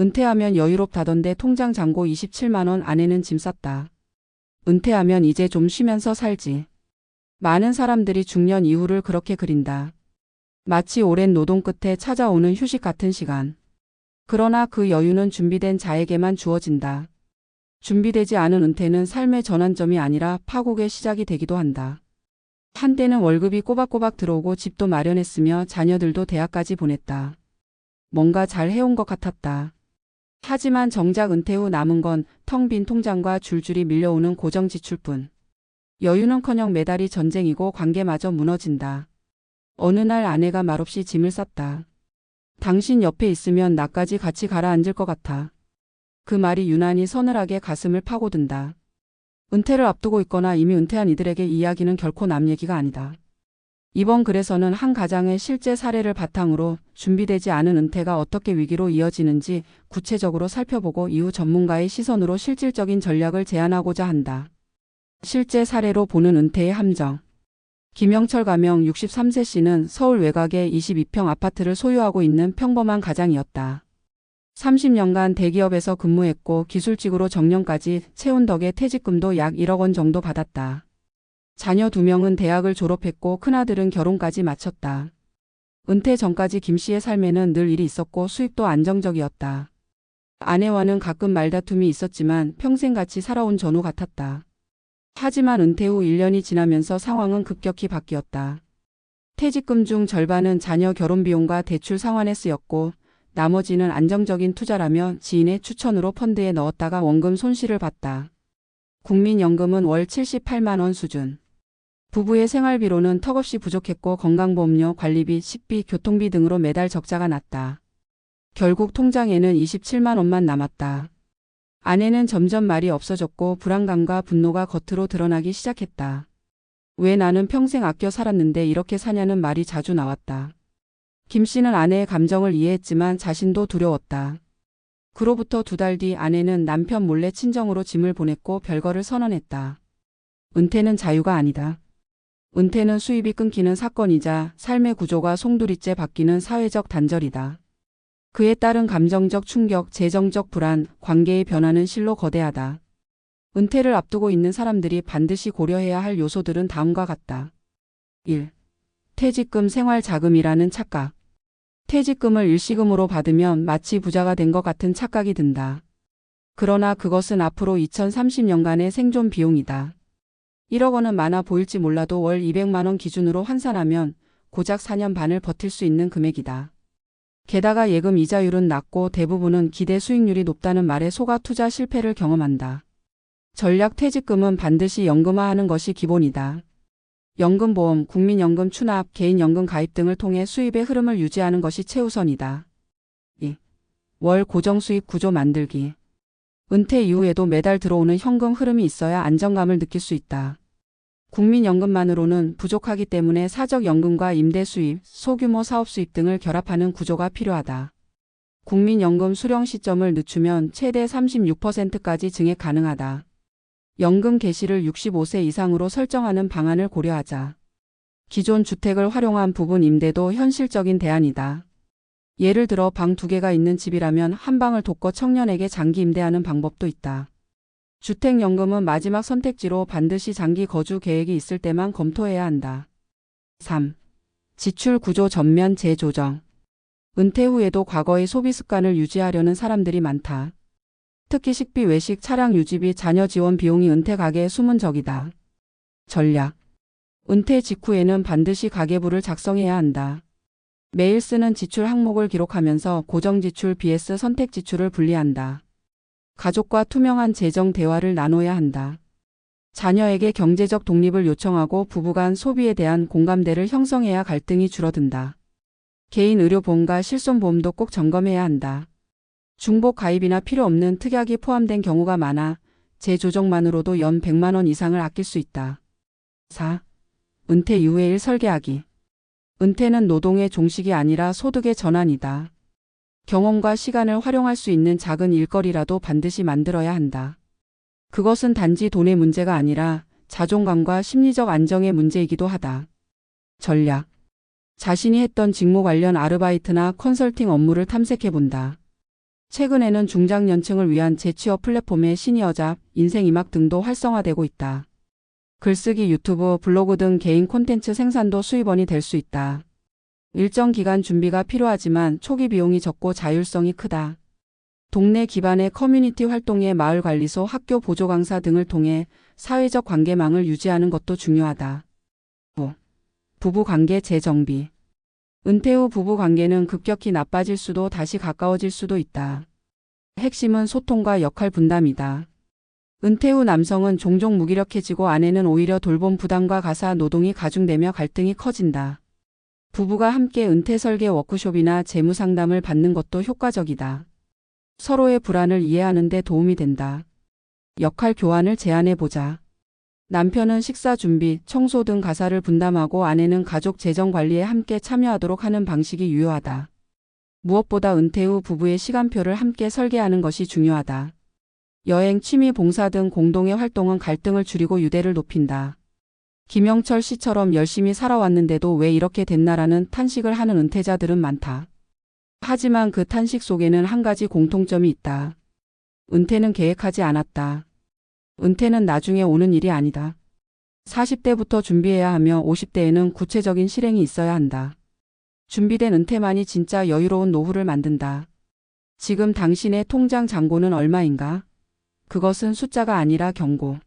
은퇴하면 여유롭다던데 통장 잔고 27만 원, 아내는 짐 쌌다. 은퇴하면 이제 좀 쉬면서 살지. 많은 사람들이 중년 이후를 그렇게 그린다. 마치 오랜 노동 끝에 찾아오는 휴식 같은 시간. 그러나 그 여유는 준비된 자에게만 주어진다. 준비되지 않은 은퇴는 삶의 전환점이 아니라 파국의 시작이 되기도 한다. 한때는 월급이 꼬박꼬박 들어오고 집도 마련했으며 자녀들도 대학까지 보냈다. 뭔가 잘 해온 것 같았다. 하지만 정작 은퇴 후 남은 건 텅 빈 통장과 줄줄이 밀려오는 고정 지출뿐. 여유는커녕 매달이 전쟁이고 관계마저 무너진다. 어느 날 아내가 말없이 짐을 쌌다. 당신 옆에 있으면 나까지 같이 가라앉을 것 같아. 그 말이 유난히 서늘하게 가슴을 파고든다. 은퇴를 앞두고 있거나 이미 은퇴한 이들에게 이 이야기는 결코 남 얘기가 아니다. 이번 글에서는 한 가장의 실제 사례를 바탕으로 준비되지 않은 은퇴가 어떻게 위기로 이어지는지 구체적으로 살펴보고 이후 전문가의 시선으로 실질적인 전략을 제안하고자 한다. 실제 사례로 보는 은퇴의 함정. 김영철 가명 63세 씨는 서울 외곽의 22평 아파트를 소유하고 있는 평범한 가장이었다. 30년간 대기업에서 근무했고 기술직으로 정년까지 채운 덕에 퇴직금도 약 1억 원 정도 받았다. 자녀 2명은 대학을 졸업했고 큰아들은 결혼까지 마쳤다. 은퇴 전까지 김 씨의 삶에는 늘 일이 있었고 수입도 안정적이었다. 아내와는 가끔 말다툼이 있었지만 평생 같이 살아온 전우 같았다. 하지만 은퇴 후 1년이 지나면서 상황은 급격히 바뀌었다. 퇴직금 중 절반은 자녀 결혼 비용과 대출 상환에 쓰였고 나머지는 안정적인 투자라며 지인의 추천으로 펀드에 넣었다가 원금 손실을 봤다. 국민연금은 월 78만 원 수준. 부부의 생활비로는 턱없이 부족했고 건강보험료, 관리비, 식비, 교통비 등으로 매달 적자가 났다. 결국 통장에는 27만 원만 남았다. 아내는 점점 말이 없어졌고 불안감과 분노가 겉으로 드러나기 시작했다. 왜 나는 평생 아껴 살았는데 이렇게 사냐는 말이 자주 나왔다. 김 씨는 아내의 감정을 이해했지만 자신도 두려웠다. 그로부터 2달 뒤 아내는 남편 몰래 친정으로 짐을 보냈고 별거를 선언했다. 은퇴는 자유가 아니다. 은퇴는 수입이 끊기는 사건이자 삶의 구조가 송두리째 바뀌는 사회적 단절이다. 그에 따른 감정적 충격, 재정적 불안, 관계의 변화는 실로 거대하다. 은퇴를 앞두고 있는 사람들이 반드시 고려해야 할 요소들은 다음과 같다. 1. 퇴직금 생활자금이라는 착각. 퇴직금을 일시금으로 받으면 마치 부자가 된 것 같은 착각이 든다. 그러나 그것은 앞으로 2030년간의 생존 비용이다. 1억 원은 많아 보일지 몰라도 월 200만 원 기준으로 환산하면 고작 4년 반을 버틸 수 있는 금액이다. 게다가 예금 이자율은 낮고 대부분은 기대 수익률이 높다는 말에 속아 투자 실패를 경험한다. 전략 퇴직금은 반드시 연금화하는 것이 기본이다. 연금보험, 국민연금 추납, 개인연금 가입 등을 통해 수입의 흐름을 유지하는 것이 최우선이다. 2. 월 고정수입 구조 만들기. 은퇴 이후에도 매달 들어오는 현금 흐름이 있어야 안정감을 느낄 수 있다. 국민연금만으로는 부족하기 때문에 사적연금과 임대수입, 소규모 사업수입 등을 결합하는 구조가 필요하다. 국민연금 수령 시점을 늦추면 최대 36%까지 증액 가능하다. 연금 개시를 65세 이상으로 설정하는 방안을 고려하자. 기존 주택을 활용한 부분 임대도 현실적인 대안이다. 예를 들어 방 2개가 있는 집이라면 한 방을 돕고 청년에게 장기 임대하는 방법도 있다. 주택연금은 마지막 선택지로 반드시 장기 거주 계획이 있을 때만 검토해야 한다. 3. 지출 구조 전면 재조정. 은퇴 후에도 과거의 소비 습관을 유지하려는 사람들이 많다. 특히 식비, 외식, 차량 유지비, 자녀 지원 비용이 은퇴 가계의 숨은 적이다. 전략. 은퇴 직후에는 반드시 가계부를 작성해야 한다. 매일 쓰는 지출 항목을 기록하면서 고정지출 vs 선택지출을 분리한다. 가족과 투명한 재정 대화를 나눠야 한다. 자녀에게 경제적 독립을 요청하고 부부간 소비에 대한 공감대를 형성해야 갈등이 줄어든다. 개인 의료보험과 실손보험도 꼭 점검해야 한다. 중복 가입이나 필요 없는 특약이 포함된 경우가 많아 재조정만으로도 연 100만 원 이상을 아낄 수 있다. 4. 은퇴 이후의 일 설계하기. 은퇴는 노동의 종식이 아니라 소득의 전환이다. 경험과 시간을 활용할 수 있는 작은 일거리라도 반드시 만들어야 한다. 그것은 단지 돈의 문제가 아니라 자존감과 심리적 안정의 문제이기도 하다. 전략. 자신이 했던 직무 관련 아르바이트나 컨설팅 업무를 탐색해본다. 최근에는 중장년층을 위한 재취업 플랫폼의 시니어잡, 인생이막 등도 활성화되고 있다. 글쓰기, 유튜브, 블로그 등 개인 콘텐츠 생산도 수입원이 될 수 있다. 일정 기간 준비가 필요하지만 초기 비용이 적고 자율성이 크다. 동네 기반의 커뮤니티 활동에 마을관리소, 학교 보조강사 등을 통해 사회적 관계망을 유지하는 것도 중요하다. 부부관계 재정비. 은퇴 후 부부관계는 급격히 나빠질 수도 다시 가까워질 수도 있다. 핵심은 소통과 역할 분담이다. 은퇴 후 남성은 종종 무기력해지고 아내는 오히려 돌봄 부담과 가사 노동이 가중되며 갈등이 커진다. 부부가 함께 은퇴 설계 워크숍이나 재무 상담을 받는 것도 효과적이다. 서로의 불안을 이해하는 데 도움이 된다. 역할 교환을 제안해보자. 남편은 식사 준비, 청소 등 가사를 분담하고 아내는 가족 재정 관리에 함께 참여하도록 하는 방식이 유효하다. 무엇보다 은퇴 후 부부의 시간표를 함께 설계하는 것이 중요하다. 여행, 취미, 봉사 등 공동의 활동은 갈등을 줄이고 유대를 높인다. 김영철 씨처럼 열심히 살아왔는데도 왜 이렇게 됐나라는 탄식을 하는 은퇴자들은 많다. 하지만 그 탄식 속에는 한 가지 공통점이 있다. 은퇴는 계획하지 않았다. 은퇴는 나중에 오는 일이 아니다. 40대부터 준비해야 하며 50대에는 구체적인 실행이 있어야 한다. 준비된 은퇴만이 진짜 여유로운 노후를 만든다. 지금 당신의 통장 잔고는 얼마인가? 그것은 숫자가 아니라 경고.